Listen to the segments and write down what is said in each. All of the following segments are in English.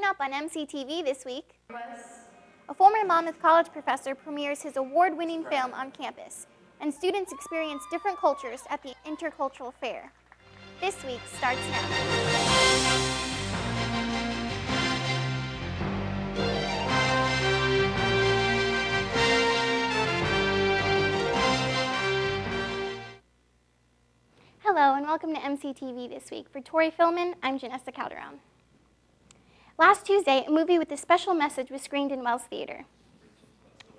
up on MCTV this week, a former Monmouth College professor premieres his award-winning film on campus, and students experience different cultures at the Intercultural Fair. This week starts now. Hello and welcome to MCTV This Week. For Tori Philman, I'm Janessa Calderon. Last Tuesday, a movie with a special message was screened in Wells Theater.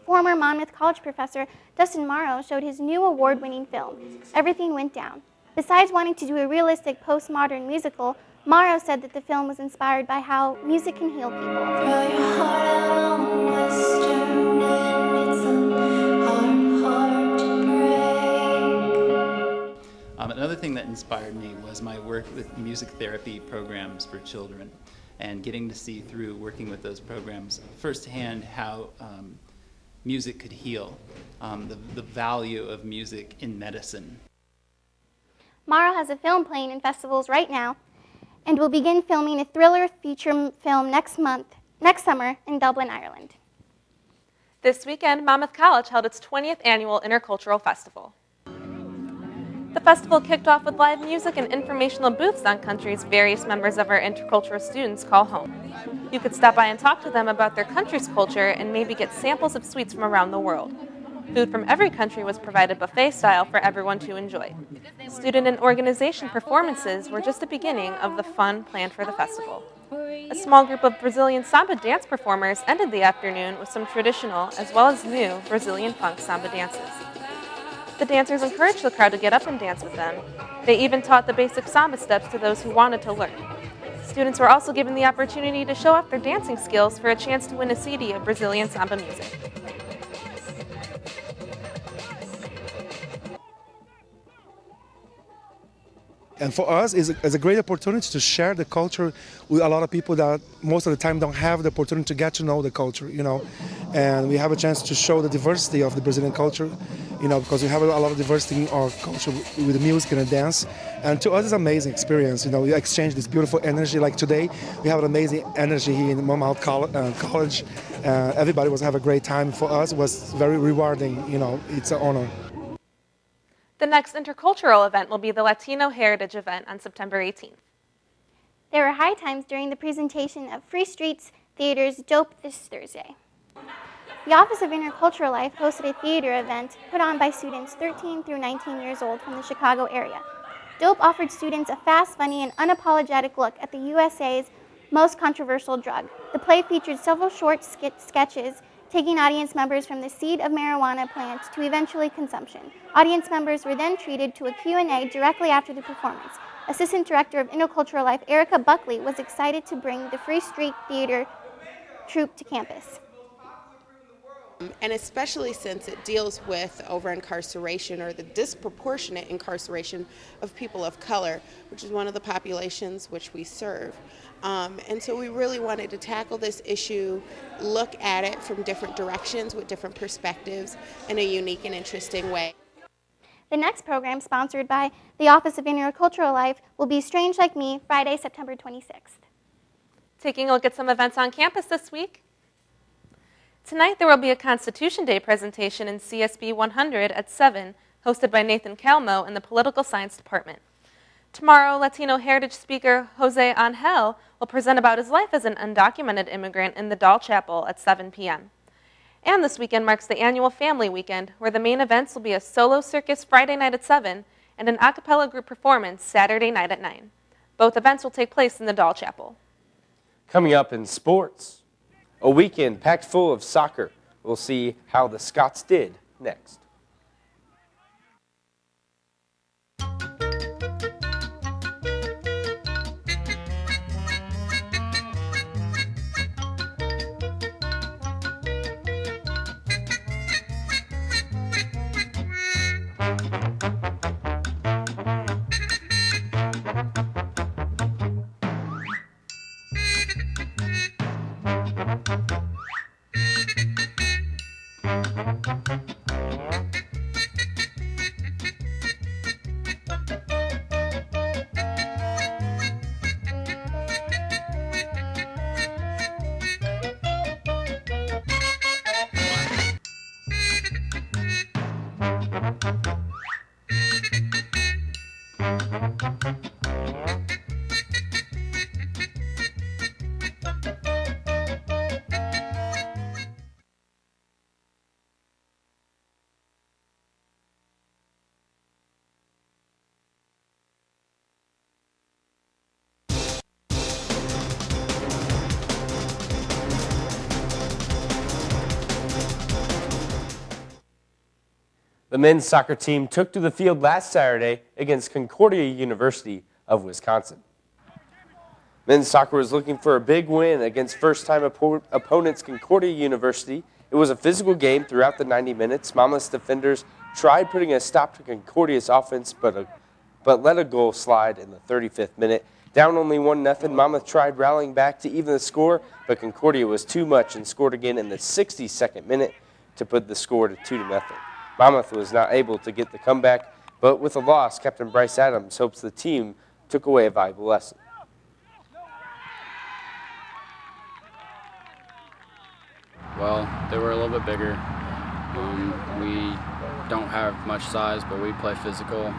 Former Monmouth College professor Dustin Morrow showed his new award-winning film, Everything Went Down. Besides wanting to do a realistic postmodern musical, Morrow said that the film was inspired by how music can heal people. Another thing that inspired me was my work with music therapy programs for children and getting to see through working with those programs firsthand how music could heal, the value of music in medicine. Morrow has a film playing in festivals right now and will begin filming a thriller feature film next summer in Dublin, Ireland. This weekend, Monmouth College held its 20th annual Intercultural Festival. The festival kicked off with live music and informational booths on countries various members of our intercultural students call home. You could stop by and talk to them about their country's culture and maybe get samples of sweets from around the world. Food from every country was provided buffet style for everyone to enjoy. Student and organization performances were just the beginning of the fun planned for the festival. A small group of Brazilian samba dance performers ended the afternoon with some traditional as well as new Brazilian funk samba dances. The dancers encouraged the crowd to get up and dance with them. They even taught the basic samba steps to those who wanted to learn. Students were also given the opportunity to show off their dancing skills for a chance to win a CD of Brazilian samba music. And for us, it's a great opportunity to share the culture with a lot of people that most of the time don't have the opportunity to get to know the culture, And we have a chance to show the diversity of the Brazilian culture, because we have a lot of diversity in our culture with the music and the dance. And to us, it's an amazing experience. We exchange this beautiful energy. Like today, we have an amazing energy here in Monmouth College. Everybody was having a great time. For us, it was very rewarding. It's an honor. The next intercultural event will be the Latino Heritage event on September 18th. There were high times during the presentation of Free Streets Theater's Dope this Thursday. The Office of Intercultural Life hosted a theater event put on by students 13 through 19 years old from the Chicago area. Dope offered students a fast, funny, and unapologetic look at the USA's most controversial drug. The play featured several short sketches taking audience members from the seed of marijuana plant to eventually consumption. Audience members were then treated to a Q&A directly after the performance. Assistant Director of Intercultural Life, Erica Buckley, was excited to bring the Free Street Theater troupe to campus. And especially since it deals with over-incarceration or the disproportionate incarceration of people of color, which is one of the populations which we serve. And so we really wanted to tackle this issue, look at it from different directions with different perspectives in a unique and interesting way. The next program, sponsored by the Office of Intercultural Life, will be Strange Like Me, Friday, September 26th. Taking a look at some events on campus this week. Tonight there will be a Constitution Day presentation in CSB 100 at 7, hosted by Nathan Calmo in the Political Science Department. Tomorrow, Latino heritage speaker Jose Angel will present about his life as an undocumented immigrant in the Doll Chapel at 7 p.m. And this weekend marks the annual Family Weekend, where the main events will be a solo circus Friday night at 7 and an a cappella group performance Saturday night at 9. Both events will take place in the Doll Chapel. Coming up in sports, a weekend packed full of soccer. We'll see how the Scots did next. The men's soccer team took to the field last Saturday against Concordia University of Wisconsin. Men's soccer was looking for a big win against first-time opponents Concordia University. It was a physical game throughout the 90 minutes. Monmouth's defenders tried putting a stop to Concordia's offense, but let a goal slide in the 35th minute. Down only 1-0, Monmouth tried rallying back to even the score, but Concordia was too much and scored again in the 62nd minute to put the score to 2-0. Monmouth was not able to get the comeback, but with a loss, Captain Bryce Adams hopes the team took away a valuable lesson. Well, they were a little bit bigger. We don't have much size, but we play physical.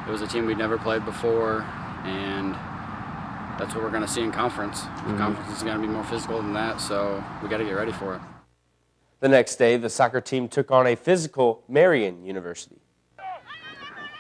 It was a team we'd never played before, and that's what we're going to see in conference. Conference is going to be more physical than that, so we got to get ready for it. The next day, the soccer team took on a physical Marian University.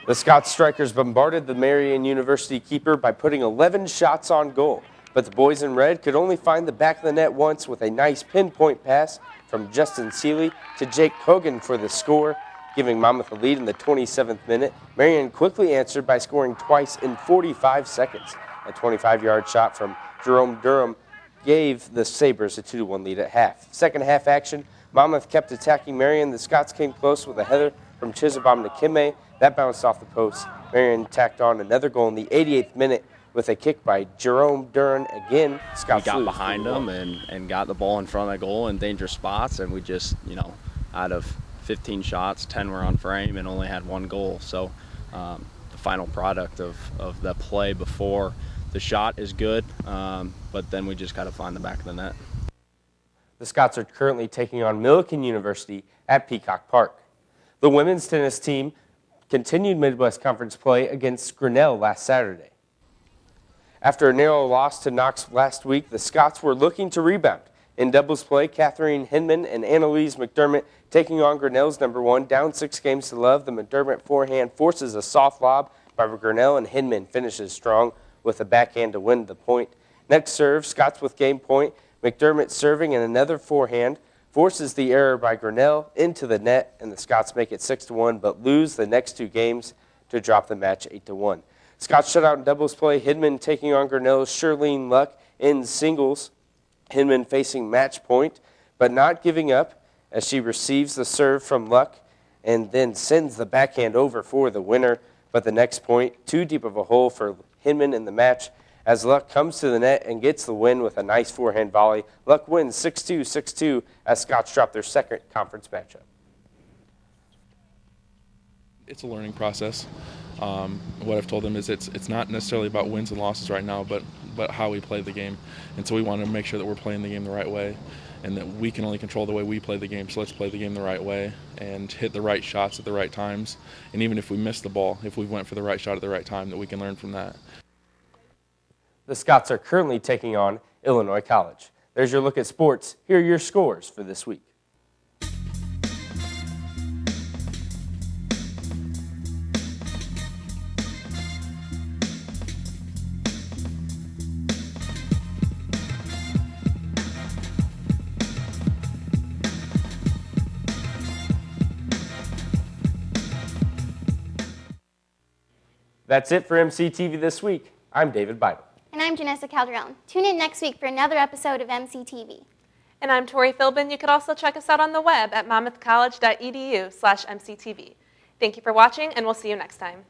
The Scots strikers bombarded the Marian University keeper by putting 11 shots on goal. But the boys in red could only find the back of the net once with a nice pinpoint pass from Justin Seeley to Jake Cogan for the score, giving Monmouth a lead in the 27th minute. Marion quickly answered by scoring twice in 45 seconds. A 25-yard shot from Jerome Durham gave the Sabres a 2-1 lead at half. Second half action, Monmouth kept attacking Marion. The Scots came close with a header from Chisabam to Kimme. That bounced off the post. Marion tacked on another goal in the 88th minute with a kick by Jerome Duran again. We got behind them and got the ball in front of the goal in dangerous spots, and we just, out of 15 shots, 10 were on frame and only had one goal. So the final product of the play before the shot is good, but then we just got to find the back of the net. The Scots are currently taking on Millikan University at Peacock Park. The women's tennis team continued Midwest Conference play against Grinnell last Saturday. After a narrow loss to Knox last week, the Scots were looking to rebound. In doubles play, Catherine Hinman and Annalise McDermott taking on Grinnell's number one, down 6 games to love. The McDermott forehand forces a soft lob by Grinnell, and Hinman finishes strong with a backhand to win the point. Next serve, Scots with game point. McDermott serving and another forehand forces the error by Grinnell into the net, and the Scots make it 6-1, but lose the next 2 games to drop the match 8-1. Scots shut out in doubles play. Hinman taking on Grinnell's Shirlene Luck in singles. Hinman facing match point, but not giving up as she receives the serve from Luck and then sends the backhand over for the winner. But the next point, too deep of a hole for Hinman in the match as Luck comes to the net and gets the win with a nice forehand volley. Luck wins 6-2, 6-2 as Scots drop their second conference matchup. It's a learning process. What I've told them is it's not necessarily about wins and losses right now, but how we play the game. And so we want to make sure that we're playing the game the right way and that we can only control the way we play the game. So let's play the game the right way and hit the right shots at the right times. And even if we miss the ball, if we went for the right shot at the right time, that we can learn from that. The Scots are currently taking on Illinois College. There's your look at sports. Here are your scores for this week. That's it for MCTV this week. I'm David Beidel. And I'm Janessa Calderon. Tune in next week for another episode of MCTV. And I'm Tori Philbin. You could also check us out on the web at monmouthcollege.edu/MCTV. Thank you for watching, and we'll see you next time.